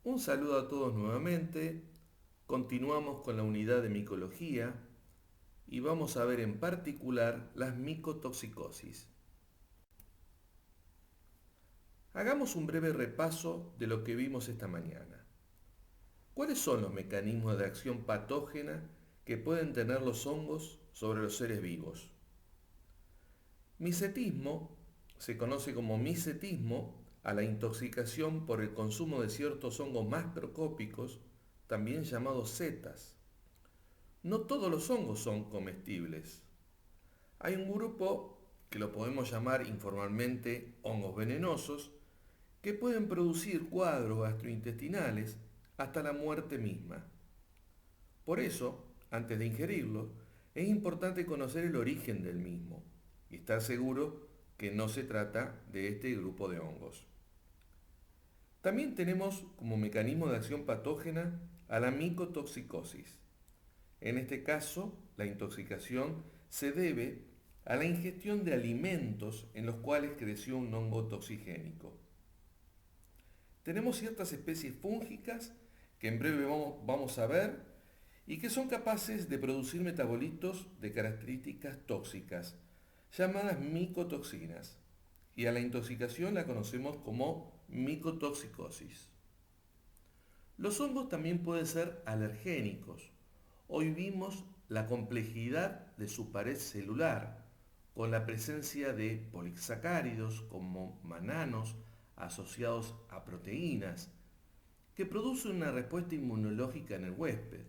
Un saludo a todos nuevamente. Continuamos con la unidad de micología y vamos a ver en particular las micotoxicosis. Hagamos un breve repaso de lo que vimos esta mañana. ¿Cuáles son los mecanismos de acción patógena que pueden tener los hongos sobre los seres vivos? Micetismo se conoce como micetismo a la intoxicación por el consumo de ciertos hongos macroscópicos, también llamados setas. No todos los hongos son comestibles. Hay un grupo que lo podemos llamar informalmente hongos venenosos que pueden producir cuadros gastrointestinales hasta la muerte misma. Por eso, antes de ingerirlo, es importante conocer el origen del mismo y estar seguro que no se trata de este grupo de hongos. También tenemos como mecanismo de acción patógena a la micotoxicosis. En este caso, la intoxicación se debe a la ingestión de alimentos en los cuales creció un hongo toxigénico. Tenemos ciertas especies fúngicas que en breve vamos a ver y que son capaces de producir metabolitos de características tóxicas, llamadas micotoxinas, y a la intoxicación la conocemos como micotoxicosis. Los hongos también pueden ser alergénicos. Hoy vimos la complejidad de su pared celular, con la presencia de polisacáridos como mananos asociados a proteínas, que producen una respuesta inmunológica en el huésped.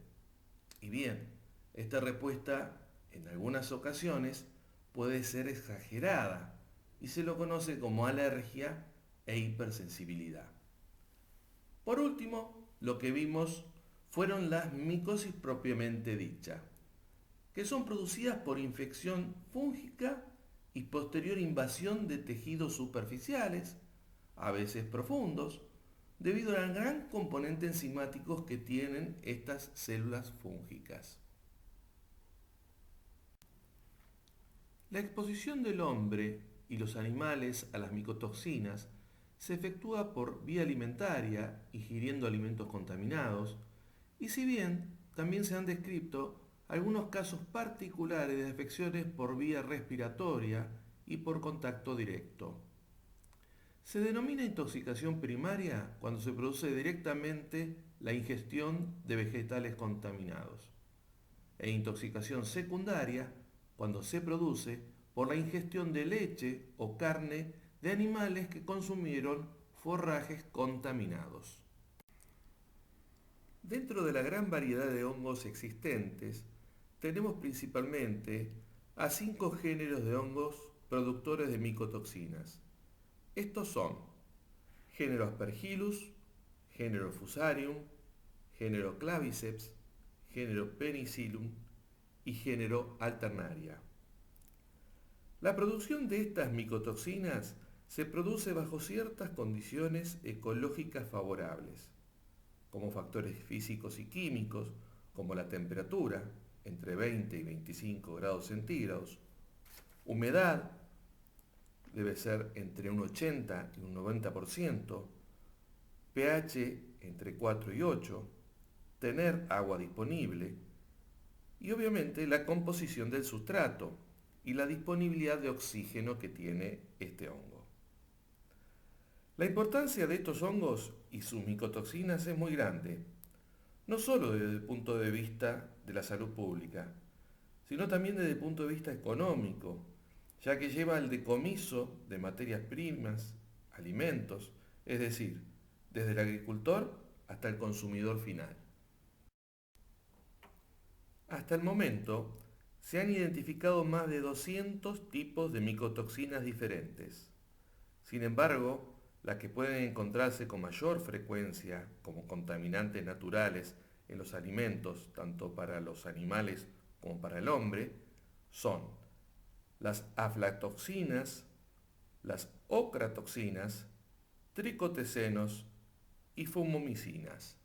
Y bien, esta respuesta en algunas ocasiones puede ser exagerada y se lo conoce como alergia e hipersensibilidad. Por último, lo que vimos fueron las micosis propiamente dicha, que son producidas por infección fúngica y posterior invasión de tejidos superficiales, a veces profundos, debido al gran componente enzimáticos que tienen estas células fúngicas. La exposición del hombre y los animales a las micotoxinas se efectúa por vía alimentaria, ingiriendo alimentos contaminados, y si bien también se han descrito algunos casos particulares de afecciones por vía respiratoria y por contacto directo. Se denomina intoxicación primaria cuando se produce directamente la ingestión de vegetales contaminados, e intoxicación secundaria cuando se produce por la ingestión de leche o carne de animales que consumieron forrajes contaminados. Dentro de la gran variedad de hongos existentes, tenemos principalmente a 5 géneros de hongos productores de micotoxinas. Estos son género Aspergillus, género Fusarium, género Claviceps, género Penicillium y género Alternaria. La producción de estas micotoxinas se produce bajo ciertas condiciones ecológicas favorables, como factores físicos y químicos, como la temperatura, entre 20 y 25 grados centígrados, humedad, debe ser entre un 80 y un 90%, pH entre 4 y 8, tener agua disponible y obviamente la composición del sustrato y la disponibilidad de oxígeno que tiene este hongo. La importancia de estos hongos y sus micotoxinas es muy grande, no solo desde el punto de vista de la salud pública, sino también desde el punto de vista económico, ya que lleva al decomiso de materias primas, alimentos, es decir, desde el agricultor hasta el consumidor final. Hasta el momento, se han identificado más de 200 tipos de micotoxinas diferentes. Sin embargo, las que pueden encontrarse con mayor frecuencia como contaminantes naturales en los alimentos, tanto para los animales como para el hombre, son las aflatoxinas, las ocratoxinas, tricotesenos y fumomicinas.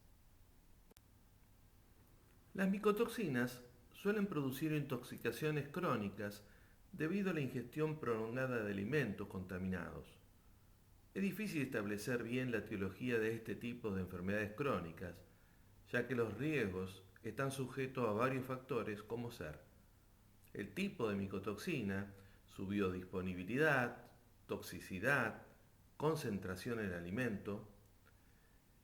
Las micotoxinas suelen producir intoxicaciones crónicas debido a la ingestión prolongada de alimentos contaminados. Es difícil establecer bien la etiología de este tipo de enfermedades crónicas, ya que los riesgos están sujetos a varios factores como ser el tipo de micotoxina, su biodisponibilidad, toxicidad, concentración en el alimento,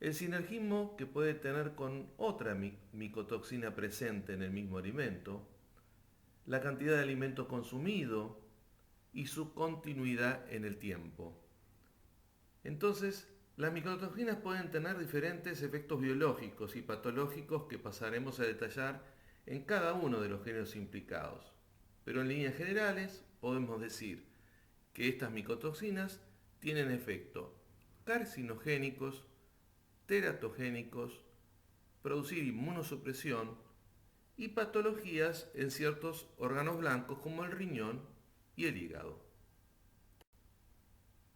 el sinergismo que puede tener con otra micotoxina presente en el mismo alimento, la cantidad de alimento consumido y su continuidad en el tiempo. Entonces, las micotoxinas pueden tener diferentes efectos biológicos y patológicos que pasaremos a detallar en cada uno de los géneros implicados. Pero en líneas generales podemos decir que estas micotoxinas tienen efectos carcinogénicos, teratogénicos, producir inmunosupresión y patologías en ciertos órganos blancos como el riñón y el hígado.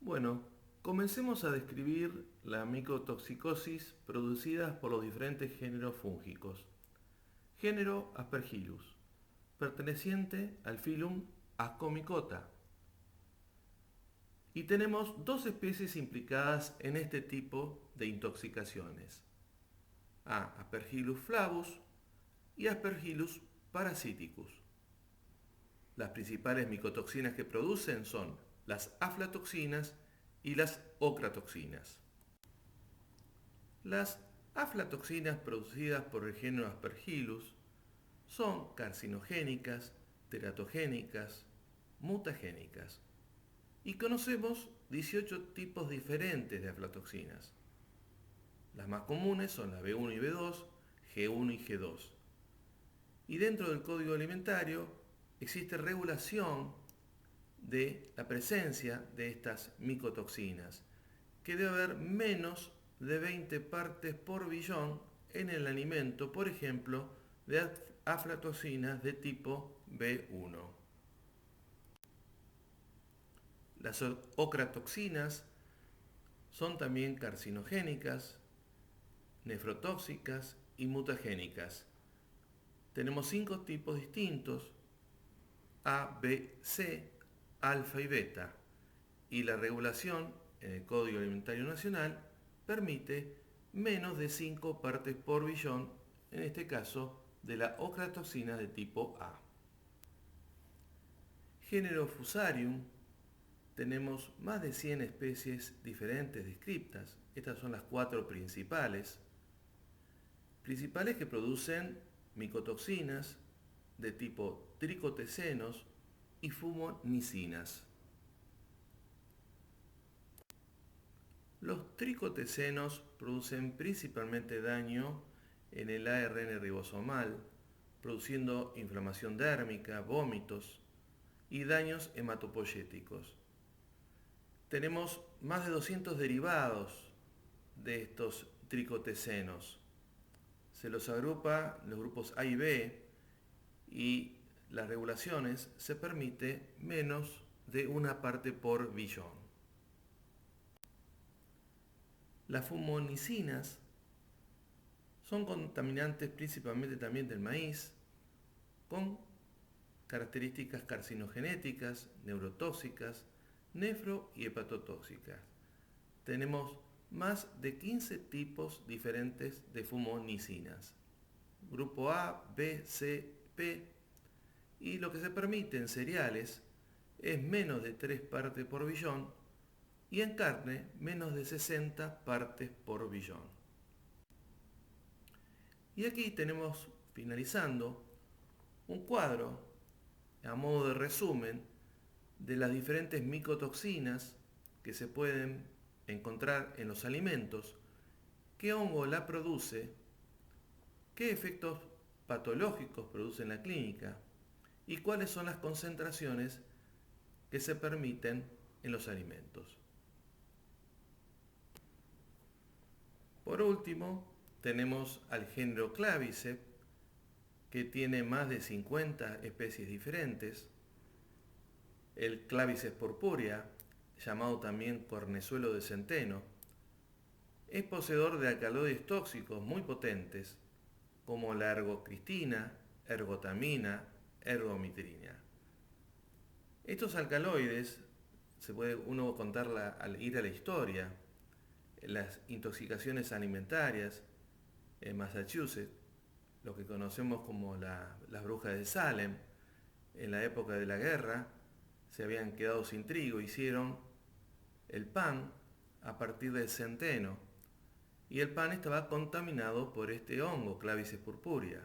Bueno, comencemos a describir la micotoxicosis producida por los diferentes géneros fúngicos. Género Aspergillus, perteneciente al filum Ascomycota. Y tenemos dos especies implicadas en este tipo de intoxicaciones. A. Aspergillus flavus y Aspergillus parasiticus. Las principales micotoxinas que producen son las aflatoxinas y las ocratoxinas. Las aflatoxinas producidas por el género Aspergillus son carcinogénicas, teratogénicas, mutagénicas. Y conocemos 18 tipos diferentes de aflatoxinas. Las más comunes son la B1 y B2, G1 y G2. Y dentro del código alimentario existe regulación de la presencia de estas micotoxinas, que debe haber menos de 20 partes por billón en el alimento, por ejemplo, de aflatoxinas de tipo B1. Las ocratoxinas son también carcinogénicas, nefrotóxicas y mutagénicas. Tenemos 5 tipos distintos: A, B, C, alfa y beta, y la regulación en el Código Alimentario Nacional permite menos de 5 partes por billón, en este caso de la ocratoxina de tipo A. Género Fusarium, tenemos más de 100 especies diferentes descriptas. Estas son las 4 principales que producen micotoxinas de tipo tricotesenos y fumonicinas. Los tricotesenos producen principalmente daño en el ARN ribosomal, produciendo inflamación dérmica, vómitos y daños hematopoyéticos. Tenemos más de 200 derivados de estos tricotesenos. Se los agrupa en los grupos A y B, y las regulaciones se permite menos de una parte por billón. Las fumonicinas son contaminantes principalmente también del maíz, con características carcinogenéticas, neurotóxicas, nefro y hepatotóxicas. Tenemos más de 15 tipos diferentes de fumonicinas. Grupo A, B, C, P, y lo que se permite en cereales es menos de 3 partes por billón y en carne menos de 60 partes por billón. Y aquí tenemos, finalizando, un cuadro a modo de resumen de las diferentes micotoxinas que se pueden encontrar en los alimentos, qué hongo la produce, qué efectos patológicos produce en la clínica y cuáles son las concentraciones que se permiten en los alimentos. Por último, tenemos al género Claviceps, que tiene más de 50 especies diferentes. El Claviceps purpurea, llamado también cornezuelo de centeno, es poseedor de alcaloides tóxicos muy potentes, como la ergocristina, ergotamina, ergomitrina. Estos alcaloides se puede uno contarla al ir a la historia. Las intoxicaciones alimentarias en Massachusetts, lo que conocemos como las brujas de Salem, en la época de la guerra, se habían quedado sin trigo, hicieron el pan a partir del centeno, y el pan estaba contaminado por este hongo, Clavices purpurea,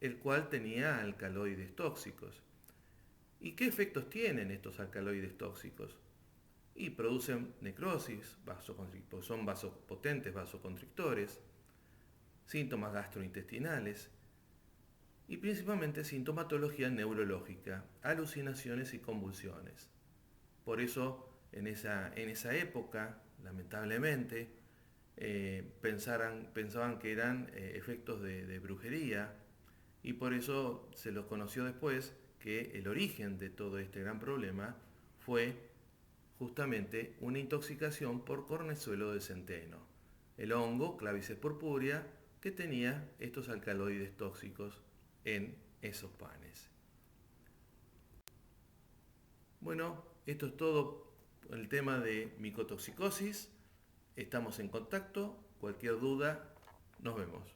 el cual tenía alcaloides tóxicos. ¿Y qué efectos tienen estos alcaloides tóxicos? Y producen necrosis, son vasopotentes, vasoconstrictores, síntomas gastrointestinales y principalmente sintomatología neurológica, alucinaciones y convulsiones. Por eso, en esa época, lamentablemente, pensaban que eran efectos de brujería, y por eso se los conoció después que el origen de todo este gran problema fue justamente una intoxicación por cornezuelo de centeno, el hongo Clavices purpurea, que tenía estos alcaloides tóxicos en esos panes. Bueno, esto es todo el tema de micotoxicosis. Estamos en contacto. Cualquier duda, nos vemos.